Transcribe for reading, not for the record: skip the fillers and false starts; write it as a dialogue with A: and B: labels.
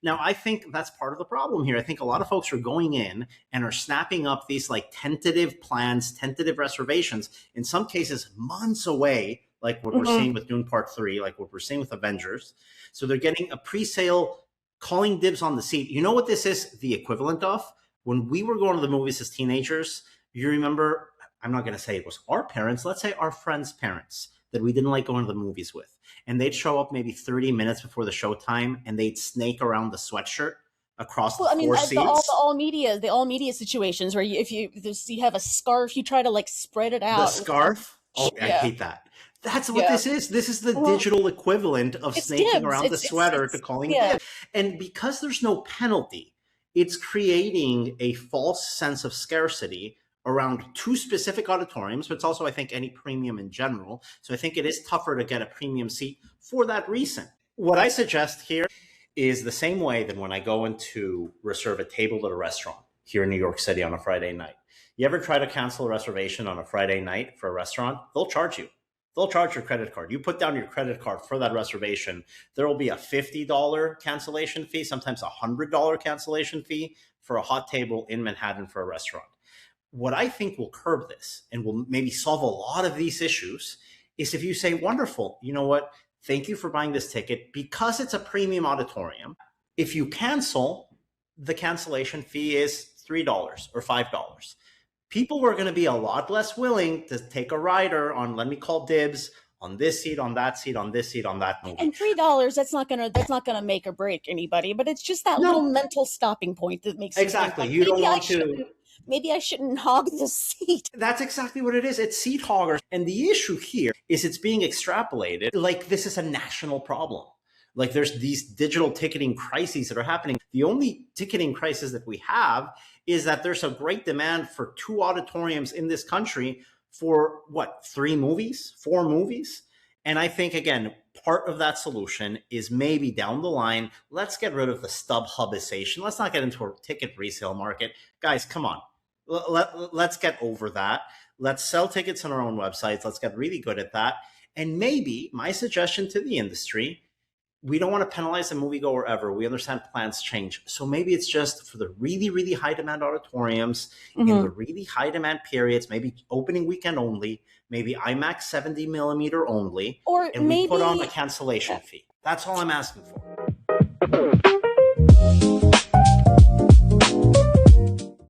A: Now, I think that's part of the problem here. I think a lot of folks are going in and are snapping up these like tentative plans, tentative reservations, in some cases months away, like what we're seeing with Dune Part 3, like what we're seeing with Avengers. So they're getting a pre-sale, calling dibs on the seat. You know what this is the equivalent of? When we were going to the movies as teenagers, you remember, I'm not going to say it was our parents, let's say our friends' parents that we didn't like going to the movies with. And they'd show up maybe 30 minutes before the showtime and they'd snake around the sweatshirt across the four seats.
B: The all media situations where you have a scarf, you try to like spread it out.
A: The scarf? Oh, yeah. I hate that. That's what this is. This is the digital equivalent of snaking around the sweater to calling it dibs. And because there's no penalty, it's creating a false sense of scarcity around two specific auditoriums, but it's also, I think, any premium in general. So I think it is tougher to get a premium seat for that reason. What I suggest here is the same way that when I go in to reserve a table at a restaurant here in New York City on a Friday night. You ever try to cancel a reservation on a Friday night for a restaurant? They'll charge you. They'll charge your credit card. You put down your credit card for that reservation. There will be a $50 cancellation fee, sometimes a $100 cancellation fee for a hot table in Manhattan for a restaurant. What I think will curb this and will maybe solve a lot of these issues is if you say, wonderful, you know what? Thank you for buying this ticket. Because it's a premium auditorium, if you cancel, the cancellation fee is $3 or $5. People are going to be a lot less willing to take a rider on, let me call dibs on this seat, on that seat, on this seat, on that movie.
B: And $3, that's not gonna make or break anybody, but it's just that little mental stopping point that makes
A: exactly.
B: Like,
A: you don't want to.
B: Maybe I shouldn't hog the seat.
A: That's exactly what it is. It's seat hoggers. And the issue here is it's being extrapolated like this is a national problem. Like there's these digital ticketing crises that are happening. The only ticketing crisis that we have is that there's a great demand for two auditoriums in this country for what, 3 movies, 4 movies? And I think, again, part of that solution is maybe down the line, let's get rid of the StubHubization. Let's not get into a ticket resale market. Guys, come on. Let's get over that. Let's sell tickets on our own websites. Let's get really good at that. And maybe my suggestion to the industry, we don't want to penalize the moviegoer ever. We understand plans change. So maybe it's just for the really, really high demand auditoriums in the really high demand periods, maybe opening weekend only, maybe IMAX 70 millimeter only,
B: or
A: and
B: maybe
A: we put on a cancellation fee. That's all I'm asking for.